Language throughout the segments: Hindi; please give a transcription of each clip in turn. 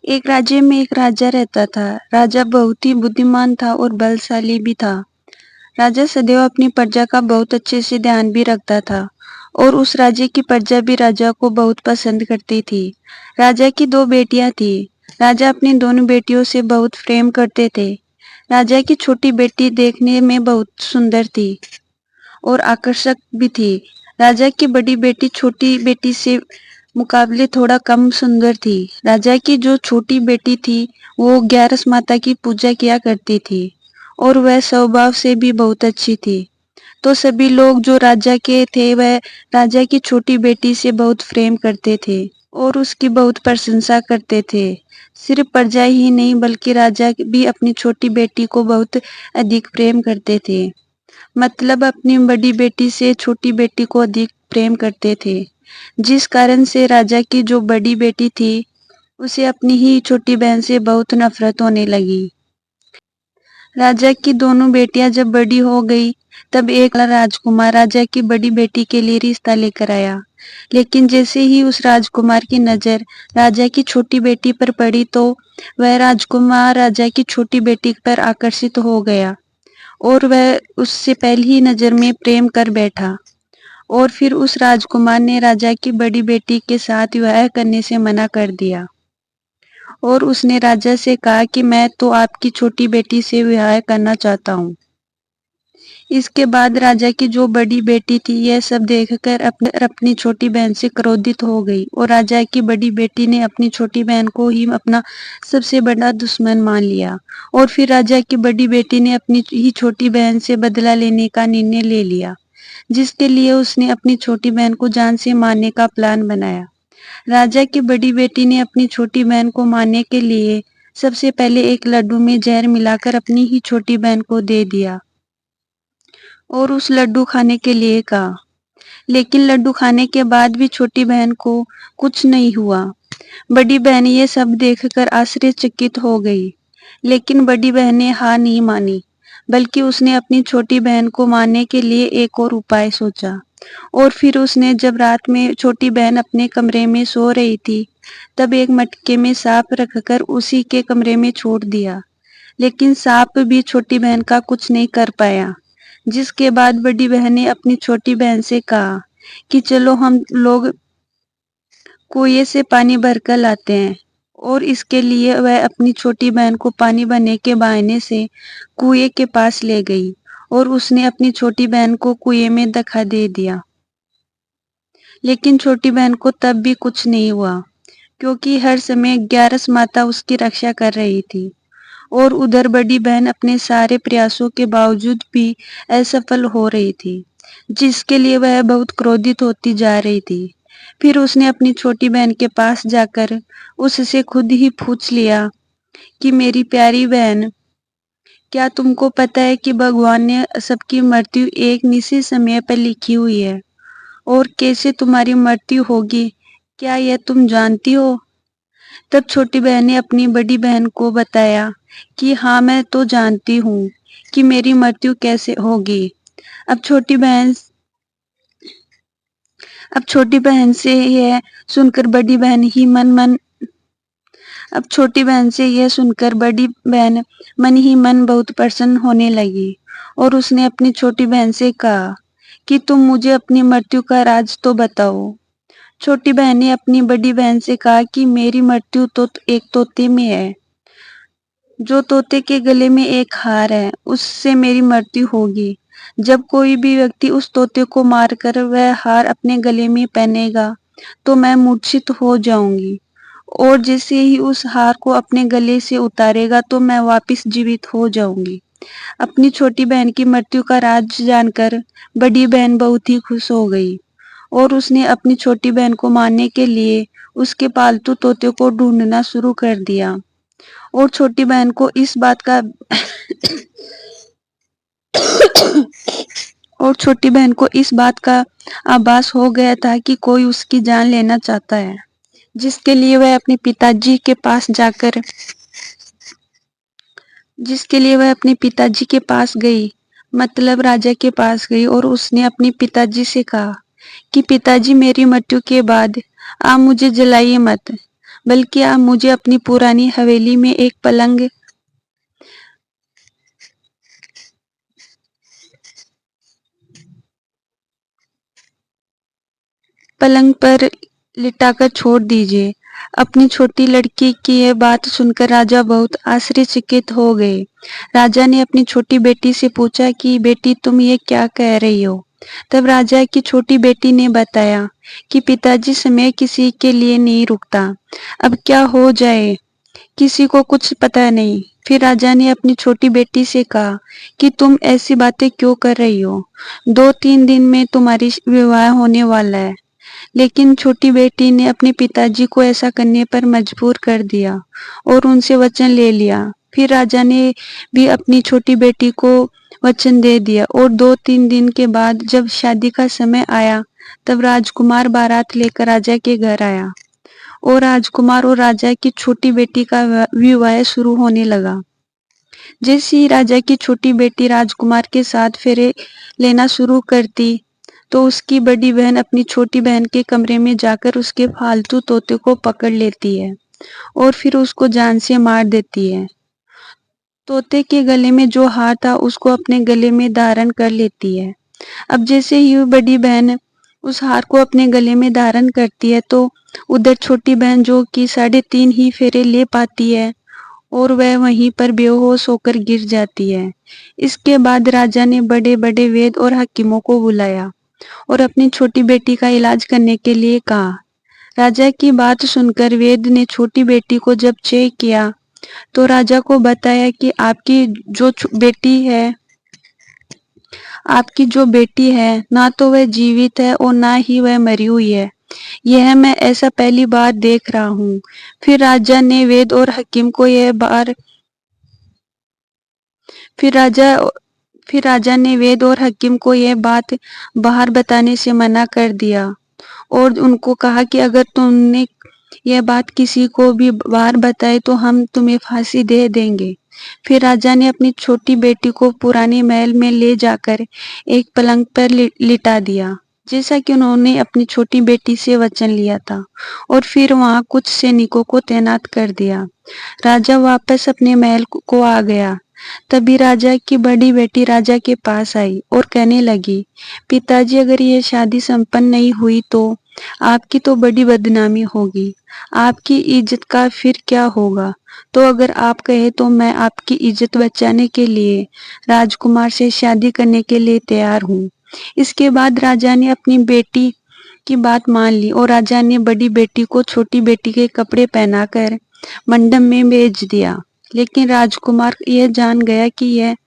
एक राज्य में एक राजा रहता था। राजा बहुत ही बुद्धिमान था और बलशाली भी था। राजा सदैव अपनी प्रजा का बहुत अच्छे से ध्यान भी रखता था और उस राज्य की प्रजा भी राजा को बहुत पसंद करती थी। राजा की दो बेटियां थी। राजा अपनी दोनों बेटियों से बहुत प्रेम करते थे। राजा की छोटी बेटी देखने में बहुत सुंदर थी और आकर्षक भी थी। राजा की बड़ी बेटी छोटी बेटी से मुकाबले थोड़ा कम सुंदर थी। राजा की जो छोटी बेटी थी वो ग्यारस माता की पूजा किया करती थी और वह स्वभाव से भी बहुत अच्छी थी। तो सभी लोग जो राजा के थे वह राजा की छोटी बेटी से बहुत प्रेम करते थे और उसकी बहुत प्रशंसा करते थे। सिर्फ प्रजा ही नहीं बल्कि राजा भी अपनी छोटी बेटी को बहुत अधिक प्रेम करते थे। मतलब अपनी बड़ी बेटी से छोटी बेटी को अधिक प्रेम करते थे, जिस कारण से राजा की जो बड़ी बेटी थी उसे अपनी ही छोटी बहन से बहुत नफरत होने लगी। राजा की दोनों बेटियां जब बड़ी हो गई तब एक राजकुमार राजा की बड़ी बेटी के लिए रिश्ता लेकर आया। लेकिन जैसे ही उस राजकुमार की नजर राजा की छोटी बेटी पर पड़ी तो वह राजकुमार राजा की छोटी बेटी पर आकर्षित हो गया और वह उससे पहली ही नजर में प्रेम कर बैठा। और फिर उस राजकुमार ने राजा की बड़ी बेटी के साथ विवाह करने से मना कर दिया और उसने राजा से कहा कि मैं तो आपकी छोटी बेटी से विवाह करना चाहता हूँ। इसके बाद राजा की जो बड़ी बेटी थी यह सब देखकर अपनी छोटी बहन से क्रोधित हो गई और राजा की बड़ी बेटी ने अपनी छोटी बहन को ही अपना सबसे बड़ा दुश्मन मान लिया। और फिर राजा की बड़ी बेटी ने अपनी ही छोटी बहन से बदला लेने का निर्णय ले लिया, जिसके लिए उसने अपनी छोटी बहन को जान से मारने का प्लान बनाया। राजा की बड़ी बेटी ने अपनी छोटी बहन को मारने के लिए सबसे पहले एक लड्डू में जहर मिलाकर अपनी ही छोटी बहन को दे दिया और उस लड्डू खाने के लिए कहा। लेकिन लड्डू खाने के बाद भी छोटी बहन को कुछ नहीं हुआ। बड़ी बहन ये सब देखकर आश्चर्यचकित हो गई, लेकिन बड़ी बहन ने हार नहीं मानी, बल्कि उसने अपनी छोटी बहन को मारने के लिए एक और उपाय सोचा। और फिर उसने जब रात में छोटी बहन अपने कमरे में सो रही थी तब एक मटके में सांप रखकर उसी के कमरे में छोड़ दिया। लेकिन सांप भी छोटी बहन का कुछ नहीं कर पाया। जिसके बाद बड़ी बहन ने अपनी छोटी बहन से कहा कि चलो हम लोग कुएं से पानी भरकर लाते हैं। और इसके लिए वह अपनी छोटी बहन को पानी भरने के बहाने से कुएं के पास ले गई और उसने अपनी छोटी बहन को कुएं में धक्का दे दिया। लेकिन छोटी बहन को तब भी कुछ नहीं हुआ, क्योंकि हर समय ग्यारस माता उसकी रक्षा कर रही थी। और उधर बड़ी बहन अपने सारे प्रयासों के बावजूद भी असफल हो रही थी, जिसके लिए वह बहुत क्रोधित होती जा रही थी। फिर उसने अपनी छोटी बहन के पास जाकर उससे खुद ही पूछ लिया कि मेरी प्यारी बहन, क्या तुमको पता है कि भगवान ने सबकी मृत्यु एक निश्चित समय पर लिखी हुई है और कैसे तुम्हारी मृत्यु होगी, क्या यह तुम जानती हो? तब छोटी बहन ने अपनी बड़ी बहन को बताया कि हाँ, मैं तो जानती हूँ कि मेरी मृत्यु कैसे होगी। अब छोटी बहन अब छोटी बहन से यह सुनकर बड़ी बहन ही मन मन अब छोटी बहन से यह सुनकर बड़ी बहन मन ही मन बहुत प्रसन्न होने लगी और उसने अपनी छोटी बहन से कहा कि तुम मुझे अपनी मृत्यु का राज तो बताओ। छोटी बहन ने अपनी बड़ी बहन से कहा कि मेरी मृत्यु तो एक तोते में है। जो तोते के गले में एक हार है, उससे मेरी मृत्यु होगी। जब कोई भी व्यक्ति उस तोते को मारकर वह हार अपने गले में पहनेगा तो मैं मूर्छित हो जाऊंगी और जैसे ही उस हार को अपने गले से उतारेगा तो मैं वापस जीवित हो जाऊंगी। अपनी छोटी बहन की मृत्यु का राज जानकर बड़ी बहन बहुत ही खुश हो गई और उसने अपनी छोटी बहन को मारने के लिए उसके पालतू तोते को ढूंढना शुरू कर दिया। और छोटी बहन को इस बात का और छोटी बहन को इस बात का आभास हो गया था कि कोई उसकी जान लेना चाहता है, जिसके लिए वह अपने पिताजी के पास गई, मतलब राजा के पास गई और उसने अपने पिताजी से कहा कि पिताजी, मेरी मृत्यु के बाद आप मुझे जलाइए मत, बल्कि आप मुझे अपनी पुरानी हवेली में एक पलंग पर लिटाकर छोड़ दीजिए। अपनी छोटी लड़की की यह बात सुनकर राजा बहुत आश्चर्यचकित हो गए। राजा ने अपनी छोटी बेटी से पूछा कि बेटी तुम ये क्या कह रही हो? तब राजा की छोटी बेटी ने बताया कि पिताजी समय किसी के लिए नहीं रुकता। अब क्या हो जाए किसी को कुछ पता नहीं। फिर राजा ने अपनी छोटी बेटी से कहा कि तुम ऐसी बातें क्यों कर रही हो? 2-3 दिन में तुम्हारी विवाह होने वाला है। लेकिन छोटी बेटी ने अपने पिताजी को ऐसा करने पर मजबूर कर दिया और उनसे वचन ले लिया। फिर राजा ने भी अपनी छोटी बेटी को वचन दे दिया और 2-3 दिन के बाद जब शादी का समय आया तब राजकुमार बारात लेकर राजा के घर आया और राजकुमार और राजा की छोटी बेटी का विवाह शुरू होने लगा। जैसे ही राजा की छोटी बेटी राजकुमार के साथ फेरे लेना शुरू करती तो उसकी बड़ी बहन अपनी छोटी बहन के कमरे में जाकर उसके फालतू तोते को पकड़ लेती है और फिर उसको जान से मार देती है। तोते के गले में जो हार था उसको अपने गले में धारण कर लेती है। अब जैसे ही वो बड़ी बहन उस हार को अपने गले में धारण करती है तो उधर छोटी बहन जो कि 3.5 ही फेरे ले पाती है और वह वहीं पर बेहोश होकर गिर जाती है। इसके बाद राजा ने बड़े बड़े वैद्य और हकीमों को बुलाया और अपनी छोटी बेटी का इलाज करने के लिए कहा। राजा की बात सुनकर वैद्य ने छोटी बेटी को जब चेक किया तो राजा को बताया कि आपकी जो बेटी है ना तो वह जीवित है और ना ही वह मरी हुई है। यह मैं ऐसा पहली बार देख रहा हूँ। फिर राजा ने वैद्य और हकीम को यह बार फिर राजा फिर राजा ने वैद्य और हकीम को यह बात बाहर बताने से मना कर दिया और उनको कहा कि अगर तुमने यह बात किसी को भी बाहर बताई तो हम तुम्हें फांसी दे देंगे। फिर राजा ने अपनी छोटी बेटी को पुराने महल में ले जाकर एक पलंग पर लिटा दिया जैसा कि उन्होंने अपनी छोटी बेटी से वचन लिया था और फिर वहां कुछ सैनिकों को तैनात कर दिया। राजा वापस अपने महल को आ गया। तभी राजा की बड़ी बेटी राजा के पास आई और कहने लगी, पिताजी अगर यह शादी संपन्न नहीं हुई तो आपकी तो बड़ी बदनामी होगी। आपकी इज्जत का फिर क्या होगा? तो अगर आप कहे तो मैं आपकी इज्जत बचाने के लिए राजकुमार से शादी करने के लिए तैयार हूँ। इसके बाद राजा ने अपनी बेटी की बात मान ली और राजा ने बड़ी बेटी को छोटी बेटी के कपड़े पहनाकर मंडप में भेज दिया। लेकिन राजकुमार यह जान गया कि यह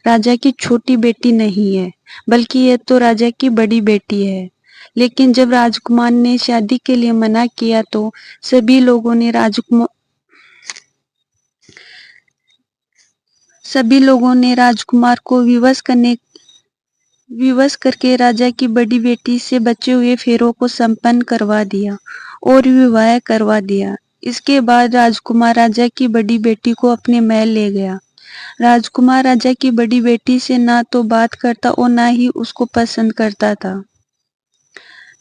राजा की छोटी बेटी नहीं है, बल्कि यह तो राजा की बड़ी बेटी है। लेकिन जब राजकुमार ने शादी के लिए मना किया तो सभी लोगों ने राजकुमार को विवश करके राजा की बड़ी बेटी से बचे हुए फेरों को संपन्न करवा दिया और विवाह करवा दिया। इसके बाद राजकुमार राजा की बड़ी बेटी को अपने महल ले गया। राजकुमार राजा की बड़ी बेटी से ना तो बात करता और ना ही उसको पसंद करता था,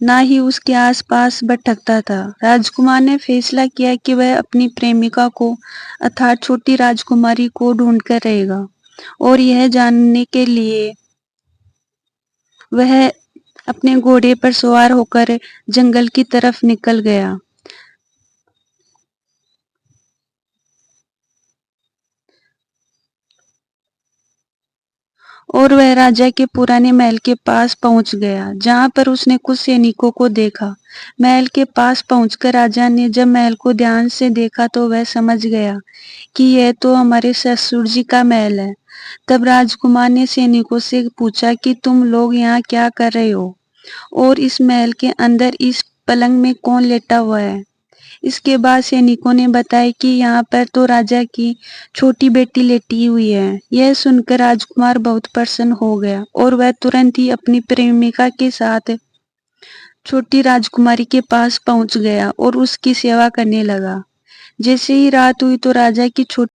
ना ही उसके आसपास भटकता था। राजकुमार ने फैसला किया कि वह अपनी प्रेमिका को अर्थात छोटी राजकुमारी को ढूंढकर रहेगा और यह जानने के लिए वह अपने घोड़े पर सवार होकर जंगल की तरफ निकल गया। और वह राजा के पुराने महल के पास पहुंच गया, जहां पर उसने कुछ सैनिकों को देखा। महल के पास पहुंचकर राजा ने जब महल को ध्यान से देखा तो वह समझ गया कि यह तो हमारे ससुर जी का महल है। तब राजकुमार ने सैनिकों से पूछा कि तुम लोग यहाँ क्या कर रहे हो और इस महल के अंदर इस पलंग में कौन लेटा हुआ है? इसके बाद सैनिकों ने बताया कि यहाँ पर तो राजा की छोटी बेटी लेटी हुई है। यह सुनकर राजकुमार बहुत प्रसन्न हो गया और वह तुरंत ही अपनी प्रेमिका के साथ छोटी राजकुमारी के पास पहुंच गया और उसकी सेवा करने लगा। जैसे ही रात हुई तो राजा की छोटी